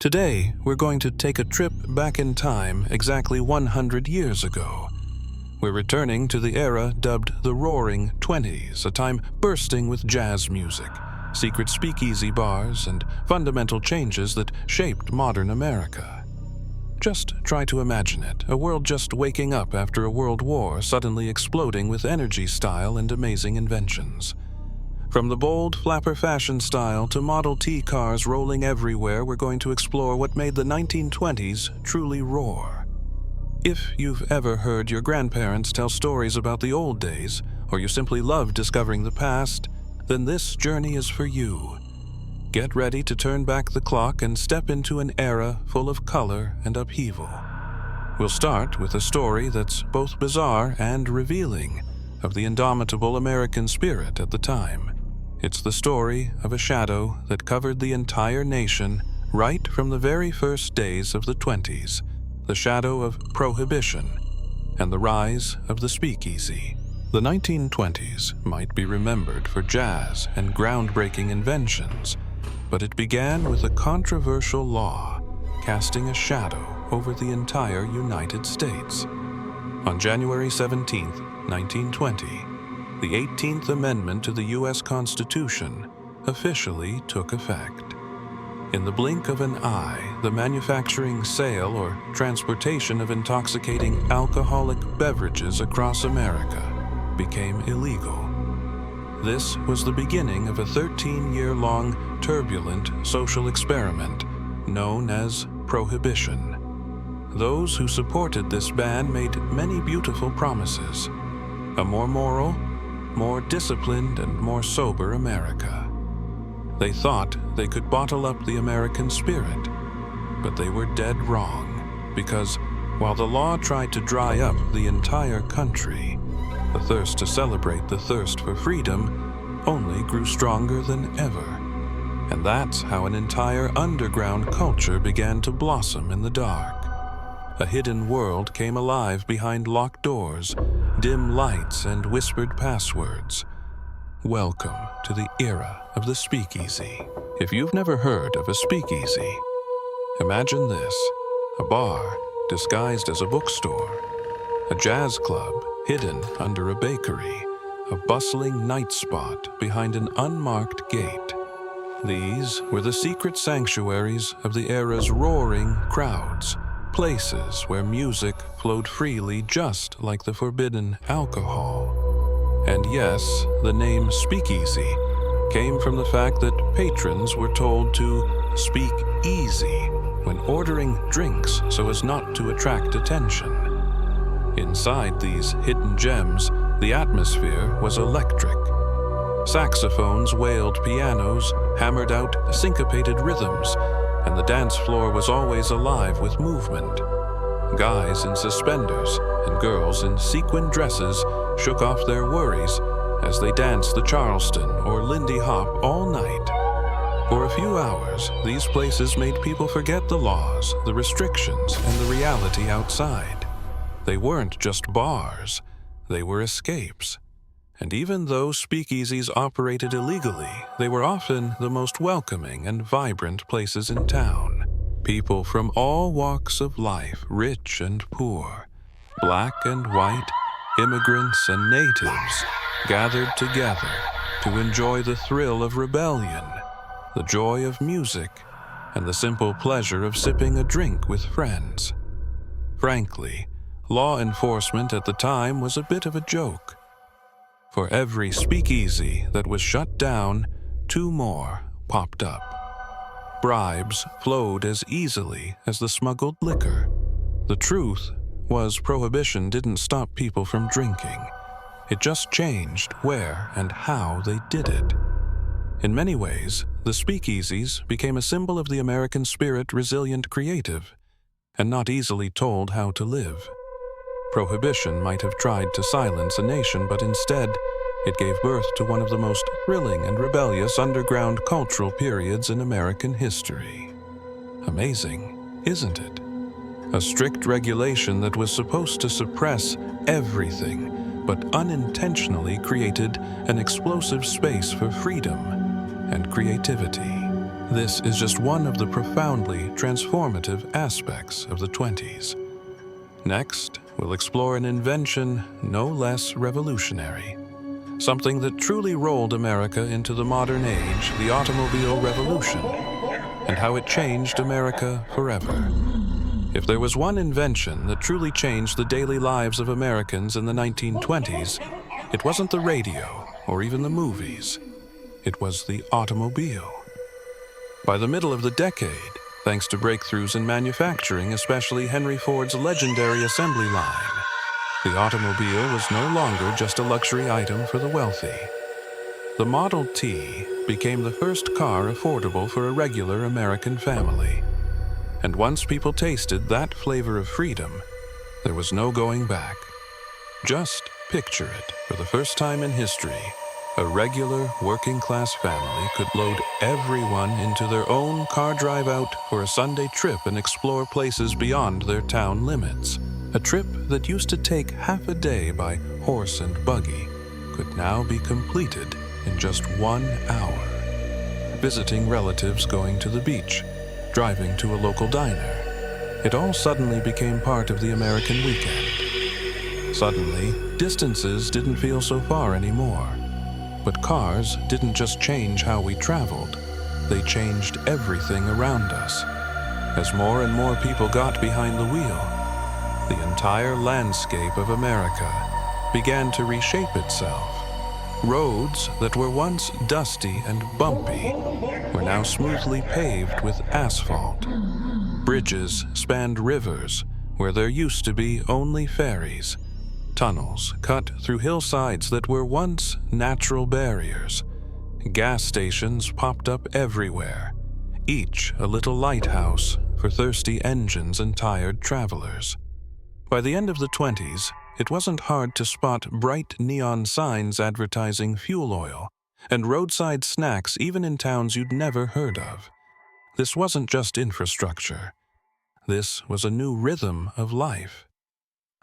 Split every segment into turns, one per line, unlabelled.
Today, we're going to take a trip back in time exactly 100 years ago. We're returning to the era dubbed the Roaring Twenties, a time bursting with jazz music, secret speakeasy bars, and fundamental changes that shaped modern America. Just try to imagine it, a world just waking up after a world war, suddenly exploding with energy, style, and amazing inventions. From the bold flapper fashion style to Model T cars rolling everywhere, we're going to explore what made the 1920s truly roar. If you've ever heard your grandparents tell stories about the old days, or you simply love discovering the past, then this journey is for you. Get ready to turn back the clock and step into an era full of color and upheaval. We'll start with a story that's both bizarre and revealing of the indomitable American spirit at the time. It's the story of a shadow that covered the entire nation right from the very first days of the 20s, the shadow of Prohibition and the rise of the speakeasy. The 1920s might be remembered for jazz and groundbreaking inventions, but it began with a controversial law casting a shadow over the entire United States. On January 17, 1920, the 18th Amendment to the U.S. Constitution officially took effect. In the blink of an eye, the manufacturing, sale, or transportation of intoxicating alcoholic beverages across America became illegal. This was the beginning of a 13-year-long, turbulent social experiment known as Prohibition. Those who supported this ban made many beautiful promises: a more moral, more disciplined, and more sober America. They thought they could bottle up the American spirit, but they were dead wrong, because while the law tried to dry up the entire country, the thirst to celebrate the thirst for freedom only grew stronger than ever. And that's how an entire underground culture began to blossom in the dark. A hidden world came alive behind locked doors, dim lights, and whispered passwords. Welcome to the era of the speakeasy. If you've never heard of a speakeasy, imagine this: a bar disguised as a bookstore, a jazz club hidden under a bakery, a bustling night spot behind an unmarked gate. These were the secret sanctuaries of the era's roaring crowds, places where music flowed freely just like the forbidden alcohol. And yes, the name speakeasy came from the fact that patrons were told to speak easy when ordering drinks so as not to attract attention. Inside these hidden gems, the atmosphere was electric. Saxophones wailed, pianos hammered out syncopated rhythms, and the dance floor was always alive with movement. Guys in suspenders and girls in sequin dresses shook off their worries as they danced the Charleston or Lindy Hop all night. For a few hours, these places made people forget the laws, the restrictions, and the reality outside. They weren't just bars, they were escapes. And even though speakeasies operated illegally, they were often the most welcoming and vibrant places in town. People from all walks of life, rich and poor, black and white, immigrants and natives, gathered together to enjoy the thrill of rebellion, the joy of music, and the simple pleasure of sipping a drink with friends. Frankly, law enforcement at the time was a bit of a joke. For every speakeasy that was shut down, 2 more popped up. Bribes flowed as easily as the smuggled liquor. The truth was, Prohibition didn't stop people from drinking. It just changed where and how they did it. In many ways, the speakeasies became a symbol of the American spirit, resilient, creative, and not easily told how to live. Prohibition might have tried to silence a nation, but instead, it gave birth to one of the most thrilling and rebellious underground cultural periods in American history. Amazing, isn't it? A strict regulation that was supposed to suppress everything, but unintentionally created an explosive space for freedom and creativity. This is just one of the profoundly transformative aspects of the 20s. Next, we'll explore an invention no less revolutionary. Something that truly rolled America into the modern age, the automobile revolution, and how it changed America forever. If there was one invention that truly changed the daily lives of Americans in the 1920s, it wasn't the radio or even the movies. It was the automobile. By the middle of the decade, thanks to breakthroughs in manufacturing, especially Henry Ford's legendary assembly line, the automobile was no longer just a luxury item for the wealthy. The Model T became the first car affordable for a regular American family. And once people tasted that flavor of freedom, there was no going back. Just picture it. For the first time in history, a regular working-class family could load everyone into their own car, drive out for a Sunday trip and explore places beyond their town limits. A trip that used to take half a day by horse and buggy could now be completed in just 1 hour. Visiting relatives, going to the beach, driving to a local diner. It all suddenly became part of the American weekend. Suddenly, distances didn't feel so far anymore. But cars didn't just change how we traveled, they changed everything around us. As more and more people got behind the wheel, the entire landscape of America began to reshape itself. Roads that were once dusty and bumpy were now smoothly paved with asphalt. Bridges spanned rivers where there used to be only ferries. Tunnels cut through hillsides that were once natural barriers. Gas stations popped up everywhere, each a little lighthouse for thirsty engines and tired travelers. By the end of the 20s, it wasn't hard to spot bright neon signs advertising fuel oil and roadside snacks even in towns you'd never heard of. This wasn't just infrastructure. This was a new rhythm of life.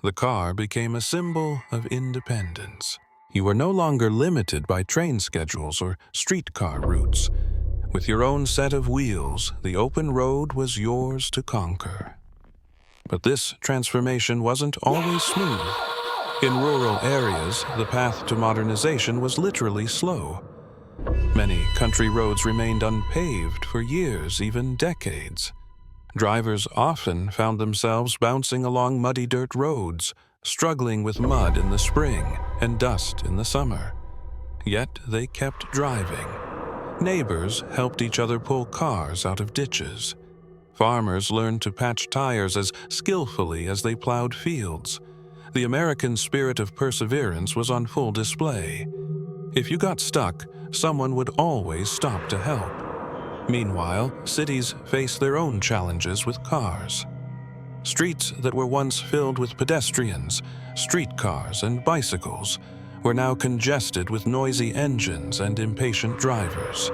The car became a symbol of independence. You were no longer limited by train schedules or streetcar routes. With your own set of wheels, the open road was yours to conquer. But this transformation wasn't always smooth. In rural areas, the path to modernization was literally slow. Many country roads remained unpaved for years, even decades. Drivers often found themselves bouncing along muddy dirt roads, struggling with mud in the spring and dust in the summer. Yet they kept driving. Neighbors helped each other pull cars out of ditches. Farmers learned to patch tires as skillfully as they plowed fields. The American spirit of perseverance was on full display. If you got stuck, someone would always stop to help. Meanwhile, cities faced their own challenges with cars. Streets that were once filled with pedestrians, streetcars, and bicycles were now congested with noisy engines and impatient drivers.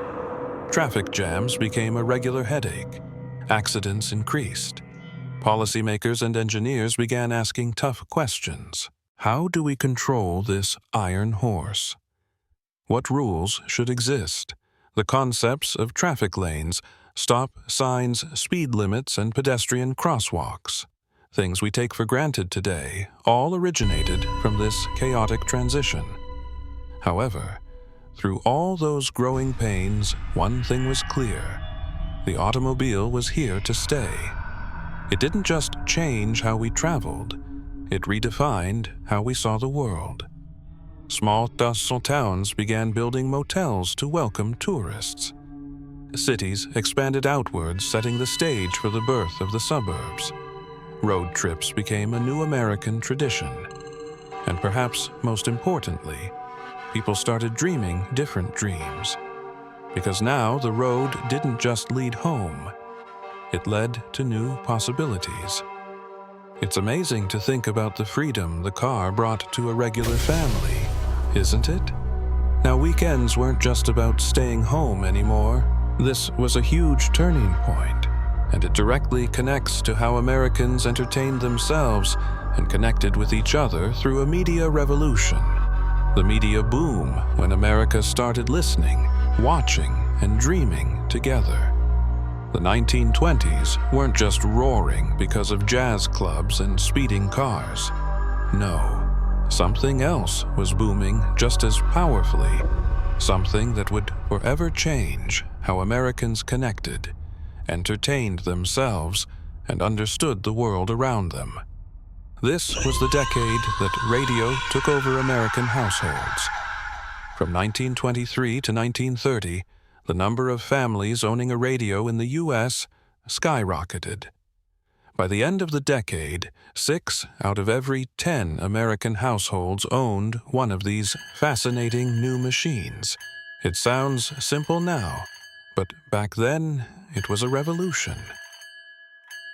Traffic jams became a regular headache. Accidents increased. Policymakers and engineers began asking tough questions. How do we control this iron horse? What rules should exist? The concepts of traffic lanes, stop signs, speed limits, and pedestrian crosswalks, things we take for granted today, all originated from this chaotic transition. However, through all those growing pains, one thing was clear. The automobile was here to stay. It didn't just change how we traveled, it redefined how we saw the world. Small coastal towns began building motels to welcome tourists. Cities expanded outwards, setting the stage for the birth of the suburbs. Road trips became a new American tradition. And perhaps most importantly, people started dreaming different dreams. Because now the road didn't just lead home, it led to new possibilities. It's amazing to think about the freedom the car brought to a regular family, isn't it? Now, weekends weren't just about staying home anymore. This was a huge turning point, and it directly connects to how Americans entertained themselves and connected with each other through a media revolution. The media boom when America started listening, watching, and dreaming together. The 1920s weren't just roaring because of jazz clubs and speeding cars. No, something else was booming just as powerfully, something that would forever change how Americans connected, entertained themselves, and understood the world around them. This was the decade that radio took over American households. From 1923 to 1930, the number of families owning a radio in the U.S. skyrocketed. By the end of the decade, 6 out of every 10 American households owned one of these fascinating new machines. It sounds simple now, but back then it was a revolution.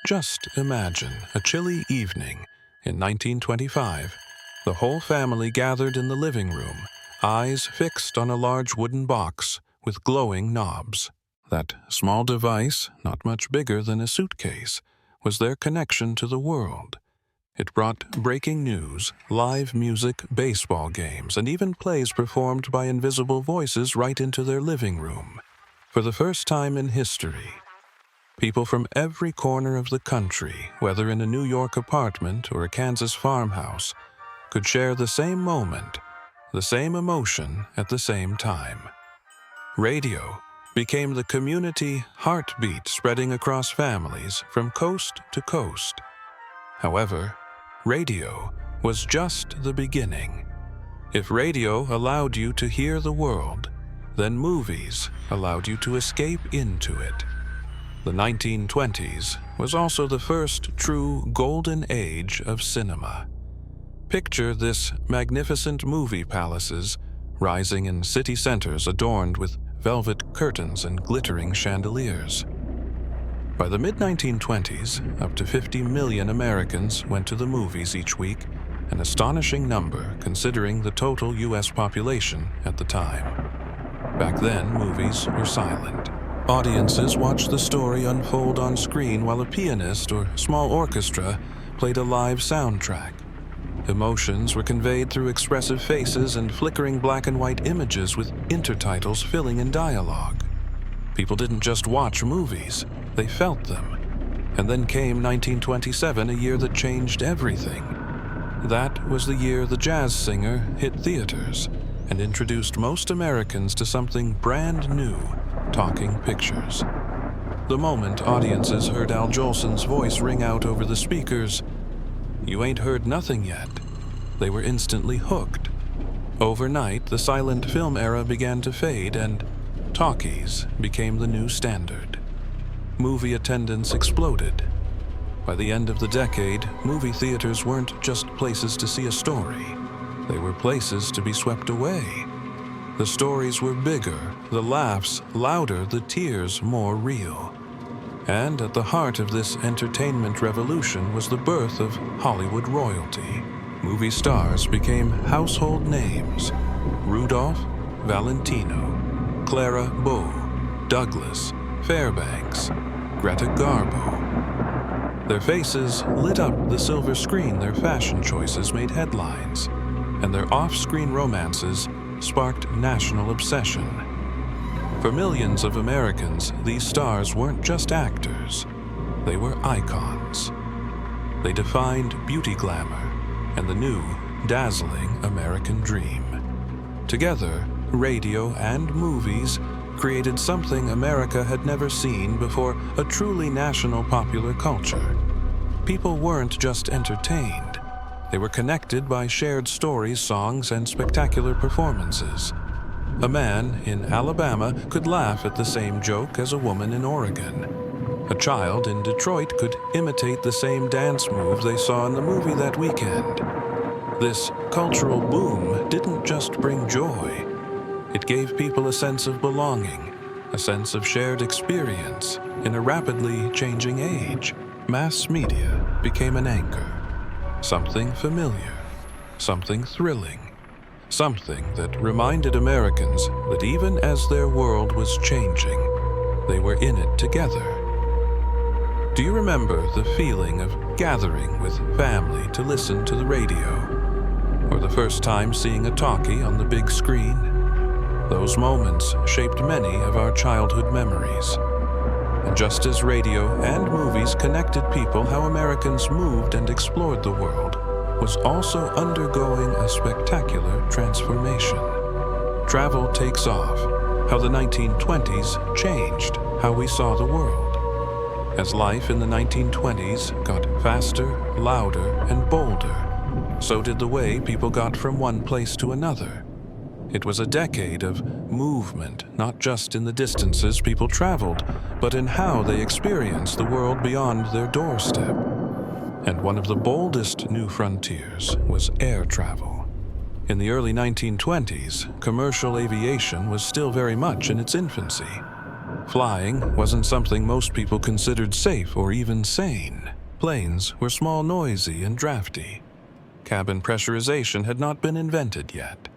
Just imagine a chilly evening in 1925, the whole family gathered in the living room, eyes fixed on a large wooden box with glowing knobs. That small device, not much bigger than a suitcase, was their connection to the world. It brought breaking news, live music, baseball games, and even plays performed by invisible voices right into their living room. For the first time in history, people from every corner of the country, whether in a New York apartment or a Kansas farmhouse, could share the same moment, the same emotion at the same time. Radio became the community heartbeat spreading across families from coast to coast. However, radio was just the beginning. If radio allowed you to hear the world, then movies allowed you to escape into it. The 1920s was also the first true golden age of cinema. Picture this magnificent movie palaces rising in city centers adorned with velvet curtains and glittering chandeliers. By the mid-1920s, up to 50 million Americans went to the movies each week, an astonishing number considering the total U.S. population at the time. Back then, movies were silent. Audiences watched the story unfold on screen while a pianist or small orchestra played a live soundtrack. Emotions were conveyed through expressive faces and flickering black and white images with intertitles filling in dialogue. People didn't just watch movies, they felt them. And then came 1927, a year that changed everything. That was the year The Jazz Singer hit theaters and introduced most Americans to something brand new, talking pictures. The moment audiences heard Al Jolson's voice ring out over the speakers, "You ain't heard nothing yet," they were instantly hooked. Overnight, the silent film era began to fade and talkies became the new standard. Movie attendance exploded. By the end of the decade, movie theaters weren't just places to see a story. They were places to be swept away. The stories were bigger, the laughs louder, the tears more real. And at the heart of this entertainment revolution was the birth of Hollywood royalty. Movie stars became household names: Rudolph, Valentino, Clara Bow, Douglas, Fairbanks, Greta Garbo. Their faces lit up the silver screen, their fashion choices made headlines, and their off-screen romances sparked national obsession. For millions of Americans, these stars weren't just actors, they were icons. They defined beauty glamour and the new, dazzling American dream. Together, radio and movies created something America had never seen before: a truly national popular culture. People weren't just entertained, they were connected by shared stories, songs, and spectacular performances. A man in Alabama could laugh at the same joke as a woman in Oregon. A child in Detroit could imitate the same dance move they saw in the movie that weekend. This cultural boom didn't just bring joy. It gave people a sense of belonging, a sense of shared experience in a rapidly changing age. Mass media became an anchor, something familiar, something thrilling, something that reminded Americans that even as their world was changing, they were in it together. Do you remember the feeling of gathering with family to listen to the radio? Or the first time seeing a talkie on the big screen? Those moments shaped many of our childhood memories. And Just as radio and movies connected people how Americans moved and explored the world was also undergoing a spectacular transformation. Travel takes off, how the 1920s changed how we saw the world. As life in the 1920s got faster, louder, and bolder, so did the way people got from one place to another. It was a decade of movement, not just in the distances people traveled, but in how they experienced the world beyond their doorstep. And one of the boldest new frontiers was air travel. In the early 1920s, commercial aviation was still very much in its infancy. Flying wasn't something most people considered safe or even sane. Planes were small, noisy, and drafty. Cabin pressurization had not been invented yet.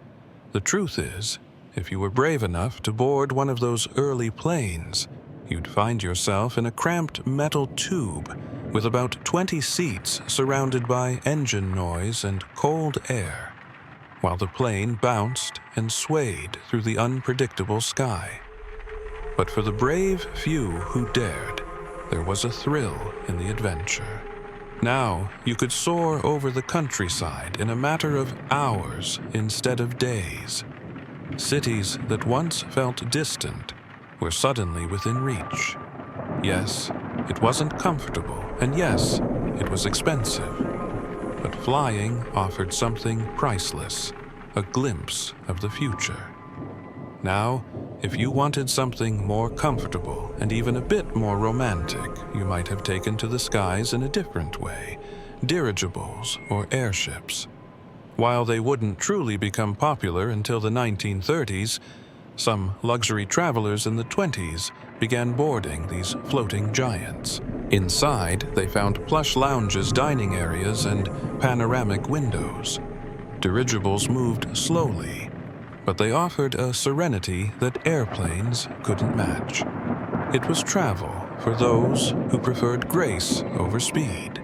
The truth is, if you were brave enough to board one of those early planes, you'd find yourself in a cramped metal tube with about 20 seats surrounded by engine noise and cold air, while the plane bounced and swayed through the unpredictable sky. But for the brave few who dared, there was a thrill in the adventure. Now, you could soar over the countryside in a matter of hours instead of days. Cities that once felt distant were suddenly within reach. Yes, it wasn't comfortable, and yes, it was expensive. But flying offered something priceless, a glimpse of the future. Now, if you wanted something more comfortable and even a bit more romantic, you might have taken to the skies in a different way, dirigibles or airships. While they wouldn't truly become popular until the 1930s, some luxury travelers in the 20s began boarding these floating giants. Inside, they found plush lounges, dining areas, and panoramic windows. Dirigibles moved slowly, but they offered a serenity that airplanes couldn't match. It was travel for those who preferred grace over speed.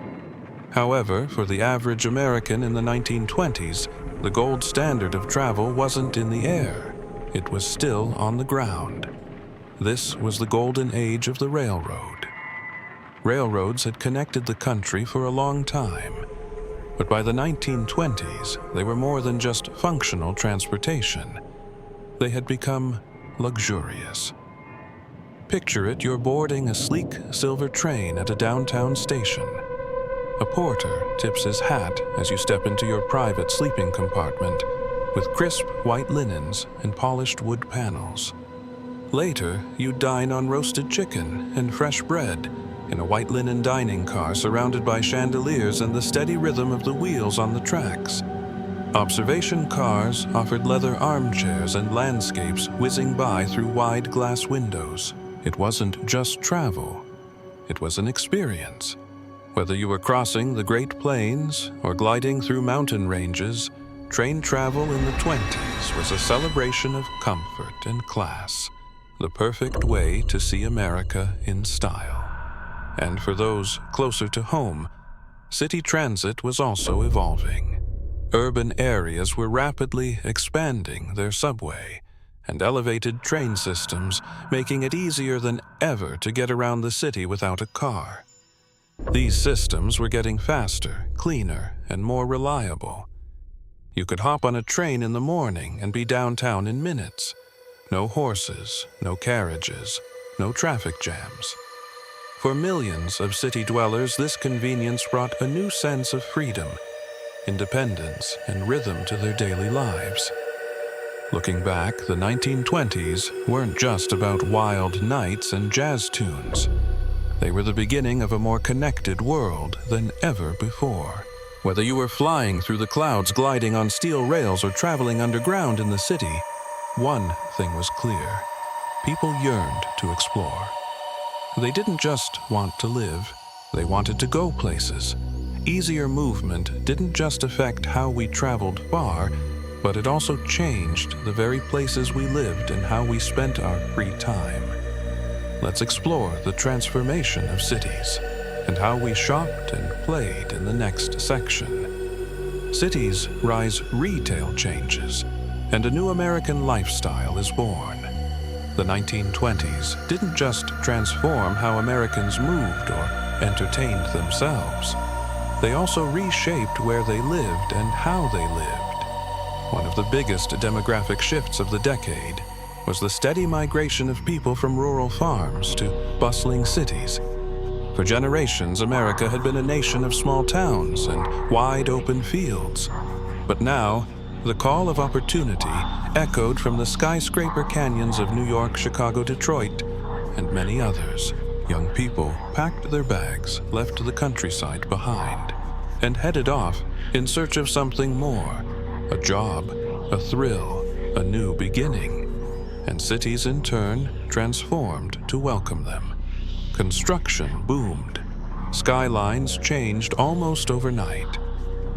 However, for the average American in the 1920s, the gold standard of travel wasn't in the air. It was still on the ground. This was the golden age of the railroad. Railroads had connected the country for a long time. But by the 1920s, they were more than just functional transportation. They had become luxurious. Picture it, you're boarding a sleek silver train at a downtown station. A porter tips his hat as you step into your private sleeping compartment with crisp white linens and polished wood panels. Later, you dine on roasted chicken and fresh bread in a white linen dining car surrounded by chandeliers and the steady rhythm of the wheels on the tracks. Observation cars offered leather armchairs and landscapes whizzing by through wide glass windows. It wasn't just travel. It was an experience. Whether you were crossing the Great Plains or gliding through mountain ranges, train travel in the 20s was a celebration of comfort and class, the perfect way to see America in style. And for those closer to home, city transit was also evolving. Urban areas were rapidly expanding their subway and elevated train systems, making it easier than ever to get around the city without a car. These systems were getting faster, cleaner, and more reliable. You could hop on a train in the morning and be downtown in minutes. No horses, no carriages, no traffic jams. For millions of city dwellers, this convenience brought a new sense of freedom, independence, and rhythm to their daily lives. Looking back, the 1920s weren't just about wild nights and jazz tunes. They were the beginning of a more connected world than ever before. Whether you were flying through the clouds, gliding on steel rails, or traveling underground in the city, one thing was clear: people yearned to explore. They didn't just want to live, they wanted to go places. Easier movement didn't just affect how we traveled far, but it also changed the very places we lived and how we spent our free time. Let's explore the transformation of cities and how we shopped and played in the next section. Cities rise, retail changes, and a new American lifestyle is born. The 1920s didn't just transform how Americans moved or entertained themselves. They also reshaped where they lived and how they lived. One of the biggest demographic shifts of the decade was the steady migration of people from rural farms to bustling cities. For generations, America had been a nation of small towns and wide open fields. But now, the call of opportunity echoed from the skyscraper canyons of New York, Chicago, Detroit, and many others. Young people packed their bags, left the countryside behind, and headed off in search of something more: a job, a thrill, a new beginning. And cities in turn transformed to welcome them. Construction boomed. Skylines changed almost overnight.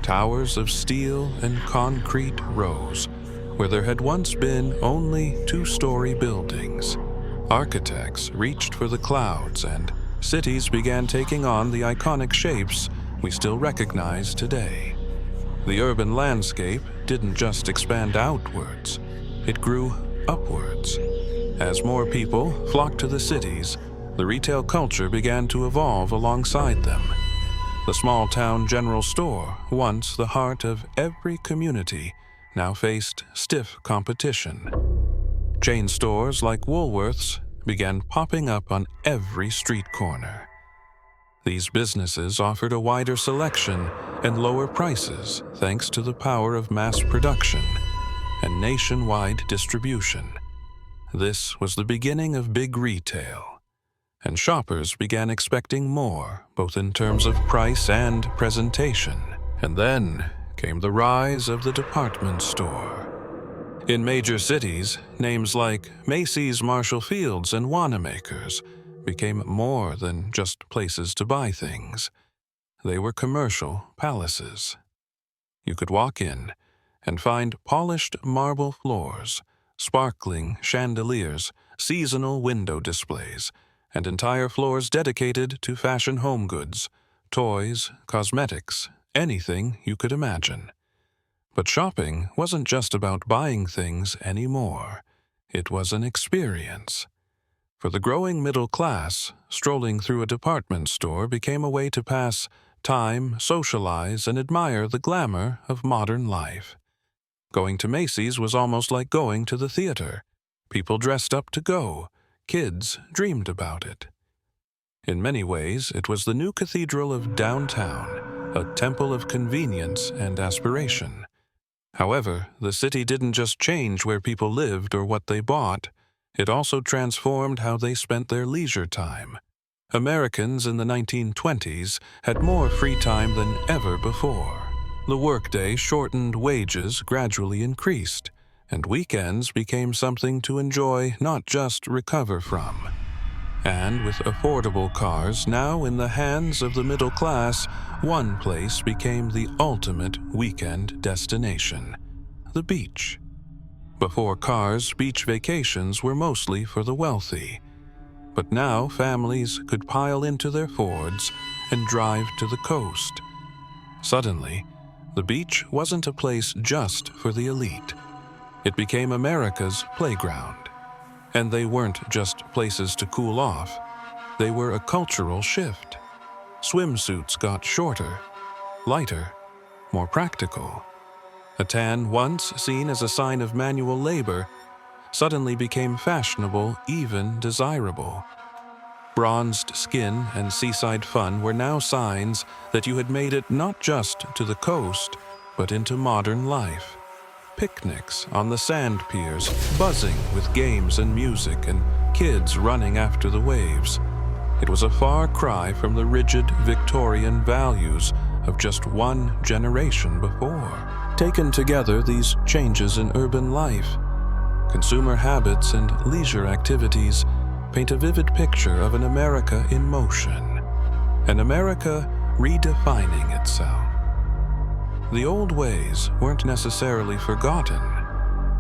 Towers of steel and concrete rose where there had once been only two-story buildings. Architects reached for the clouds, and cities began taking on the iconic shapes we still recognize today. The urban landscape didn't just expand outwards, it grew upwards. As more people flocked to the cities, the retail culture began to evolve alongside them. The small-town general store, once the heart of every community, now faced stiff competition. Chain stores like Woolworths began popping up on every street corner. These businesses offered a wider selection and lower prices thanks to the power of mass production and nationwide distribution. This was the beginning of big retail, and shoppers began expecting more, both in terms of price and presentation. And then came the rise of the department store. In major cities, names like Macy's, Marshall Field's, and Wanamaker's became more than just places to buy things. They were commercial palaces. You could walk in and find polished marble floors, sparkling chandeliers, seasonal window displays, and entire floors dedicated to fashion home goods, toys, cosmetics, anything you could imagine. But shopping wasn't just about buying things anymore. It was an experience. For the growing middle class, strolling through a department store became a way to pass time, socialize, and admire the glamour of modern life. Going to Macy's was almost like going to the theater. People dressed up to go. Kids dreamed about it. In many ways, it was the new cathedral of downtown, a temple of convenience and aspiration. However, the city didn't just change where people lived or what they bought, it also transformed how they spent their leisure time. Americans in the 1920s had more free time than ever before. The workday shortened, wages gradually increased, and weekends became something to enjoy, not just recover from. And with affordable cars now in the hands of the middle class, one place became the ultimate weekend destination: the beach. Before cars, beach vacations were mostly for the wealthy. But now families could pile into their Fords and drive to the coast. Suddenly, the beach wasn't a place just for the elite. It became America's playground. And they weren't just places to cool off. They were a cultural shift. Swimsuits got shorter, lighter, more practical. A tan once seen as a sign of manual labor suddenly became fashionable, even desirable. Bronzed skin and seaside fun were now signs that you had made it not just to the coast, but into modern life. Picnics on the sand piers, buzzing with games and music, and kids running after the waves. It was a far cry from the rigid Victorian values of just one generation before. Taken together, these changes in urban life, consumer habits, and leisure activities paint a vivid picture of an America in motion, an America redefining itself. The old ways weren't necessarily forgotten,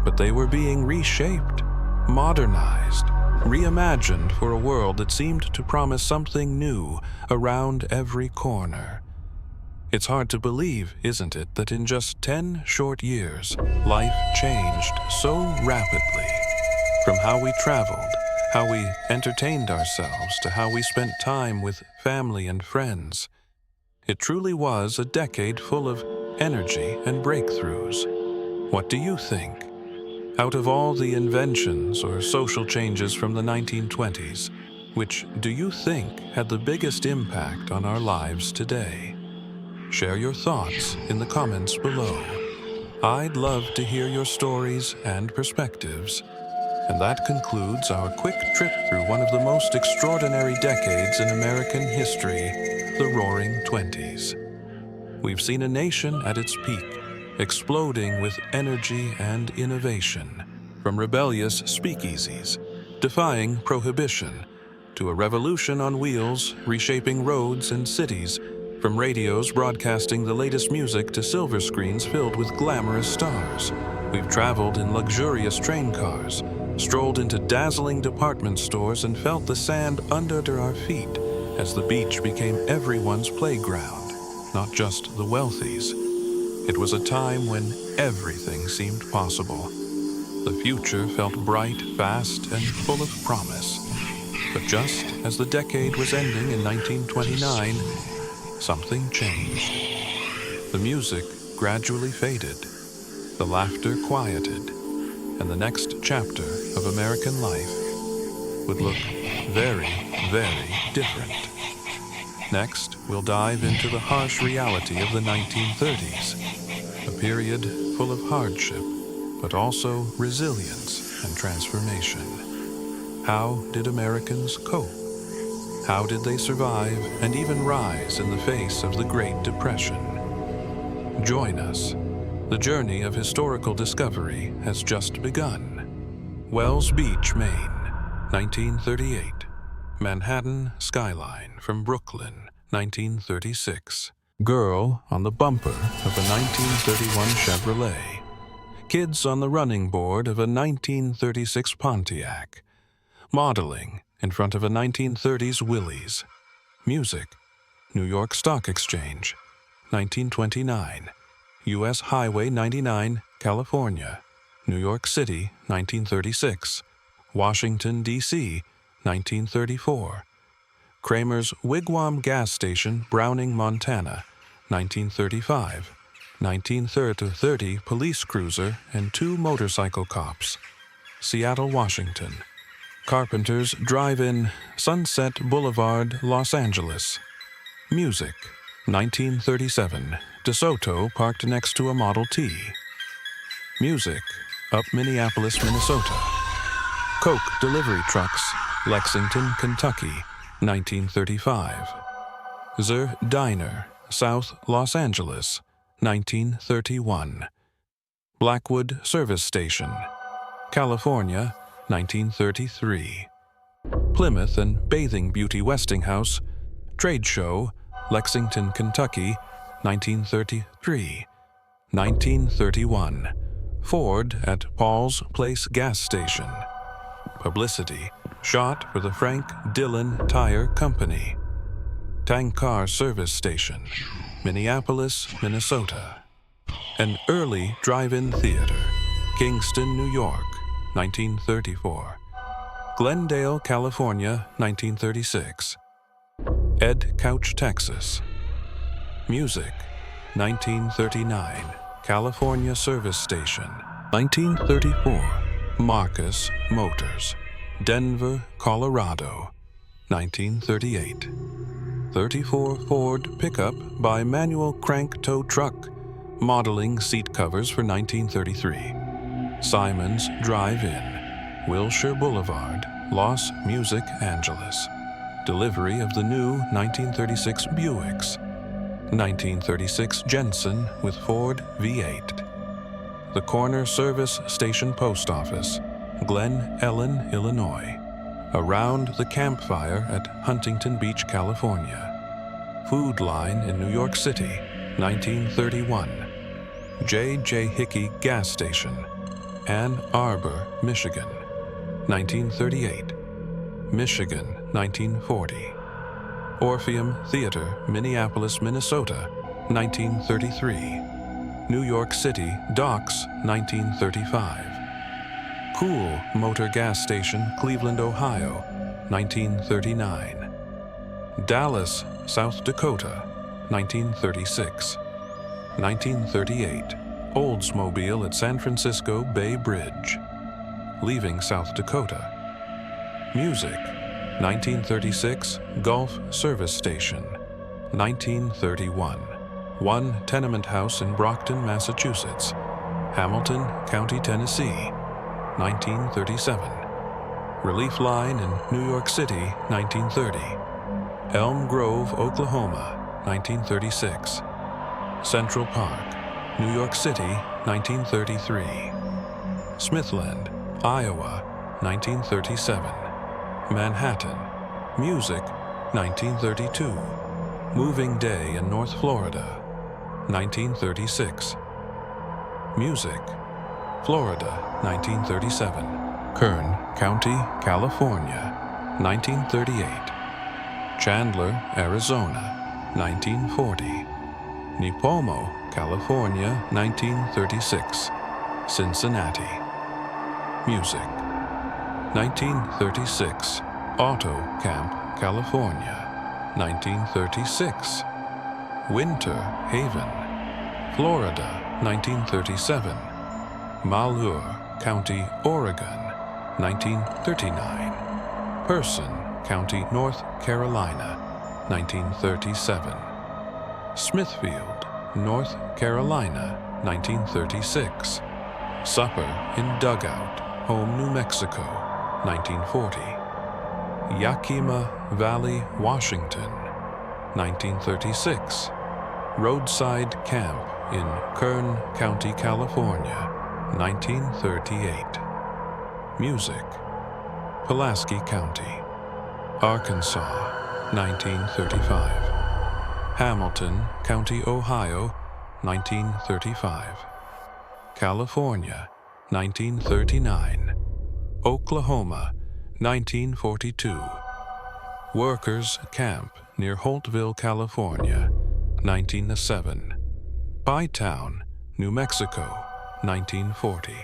but they were being reshaped, modernized, reimagined for a world that seemed to promise something new around every corner. It's hard to believe, isn't it, that in just 10 short years, life changed so rapidly. From how we traveled, how we entertained ourselves, to how we spent time with family and friends. It truly was a decade full of energy and breakthroughs. What do you think? Out of all the inventions or social changes from the 1920s, which do you think had the biggest impact on our lives today? Share your thoughts in the comments below. I'd love to hear your stories and perspectives. And that concludes our quick trip through one of the most extraordinary decades in American history, the Roaring Twenties. We've seen a nation at its peak, exploding with energy and innovation, from rebellious speakeasies, defying prohibition, to a revolution on wheels, reshaping roads and cities, from radios broadcasting the latest music to silver screens filled with glamorous stars. We've traveled in luxurious train cars, strolled into dazzling department stores, and felt the sand under our feet as the beach became everyone's playground, not just the wealthy's. It was a time when everything seemed possible. The future felt bright, fast, and full of promise. But just as the decade was ending in 1929, something changed. The music gradually faded, the laughter quieted, and the next chapter of American life would look very, very different. Next, we'll dive into the harsh reality of the 1930s, a period full of hardship, but also resilience and transformation. How did Americans cope? How did they survive and even rise in the face of the Great Depression? Join us. The journey of historical discovery has just begun. Wells Beach, Maine, 1938. Manhattan skyline from Brooklyn, 1936. Girl on the bumper of a 1931 Chevrolet. Kids on the running board of a 1936 Pontiac. Modeling in front of a 1930s Willys. Music, New York Stock Exchange, 1929. U.S. Highway 99, California. New York City, 1936. Washington, D.C., 1934. Kramer's Wigwam Gas Station, Browning, Montana, 1935. 1930 police cruiser and 2 motorcycle cops. Seattle, Washington. Carpenter's Drive-In, Sunset Boulevard, Los Angeles. Music, 1937. DeSoto parked next to a Model T. Music, up Minneapolis, Minnesota. Coke delivery trucks, Lexington, Kentucky, 1935. Zur Diner, South Los Angeles, 1931. Blackwood Service Station, California, 1933. Plymouth and Bathing Beauty Westinghouse, Trade Show, Lexington, Kentucky, 1933. 1931. Ford at Paul's Place Gas Station. Publicity, shot for the Frank Dillon Tire Company. Tank Car Service Station, Minneapolis, Minnesota. An early drive-in theater, Kingston, New York, 1934. Glendale, California, 1936. Ed Couch, Texas. Music, 1939. California Service Station, 1934. Marcus Motors, Denver, Colorado, 1938. 34 Ford pickup by manual crank tow truck, modeling seat covers for 1933. Simon's Drive-In, Wilshire Boulevard, Los Music Angeles. Delivery of the new 1936 Buicks. 1936 Jensen with Ford V8. The Corner Service Station Post Office, Glen Ellen, Illinois. Around the Campfire at Huntington Beach, California. Food Line in New York City, 1931. J.J. Hickey Gas Station, Ann Arbor, Michigan, 1938. Michigan, 1940. Orpheum Theater, Minneapolis, Minnesota, 1933. New York City Docks, 1935. Pool Motor Gas Station, Cleveland, Ohio, 1939. Dallas, South Dakota, 1936. 1938. Oldsmobile at San Francisco Bay Bridge. Leaving South Dakota. Music. 1936. Gulf Service Station. 1931. One tenement house in Brockton, Massachusetts. Hamilton, County, Tennessee. 1937. Relief Line in New York City, 1930. Elm Grove, Oklahoma, 1936. Central Park, New York City, 1933. Smithland, Iowa, 1937. Manhattan, Music, 1932. Moving Day in North Florida, 1936. Music, Florida, 1937. Kern County, California, 1938. Chandler, Arizona, 1940. Nipomo, California, 1936. Cincinnati. Music. 1936. Auto Camp, California, 1936. Winter Haven, Florida, 1937. Malheur County, Oregon, 1939. Person County, North Carolina, 1937. Smithfield, North Carolina, 1936. Supper in Dugout, Home, New Mexico, 1940. Yakima Valley, Washington, 1936. Roadside Camp in Kern County, California, 1938. Music. Pulaski County, Arkansas, 1935. Hamilton County, Ohio, 1935. California, 1939. Oklahoma, 1942. Workers' Camp near Holtville, California, 1907. Pytown, New Mexico, 1940.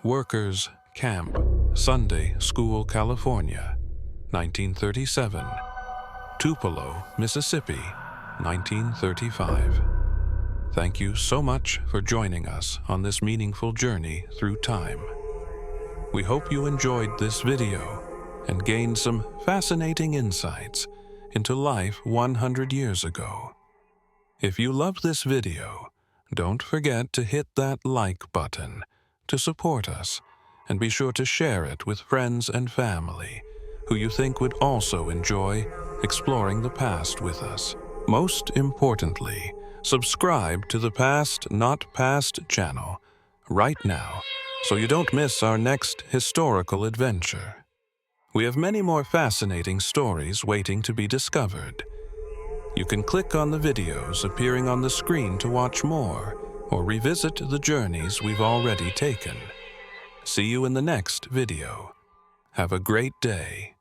Workers' Camp, Sunday School, California, 1937. Tupelo, Mississippi, 1935. Thank you so much for joining us on this meaningful journey through time. We hope you enjoyed this video and gained some fascinating insights into life 100 years ago. If you loved this video, don't forget to hit that like button to support us, and be sure to share it with friends and family who you think would also enjoy exploring the past with us. Most importantly, subscribe to the Past Not Past channel right now so you don't miss our next historical adventure. We have many more fascinating stories waiting to be discovered. You can click on the videos appearing on the screen to watch more, or revisit the journeys we've already taken. See you in the next video. Have a great day.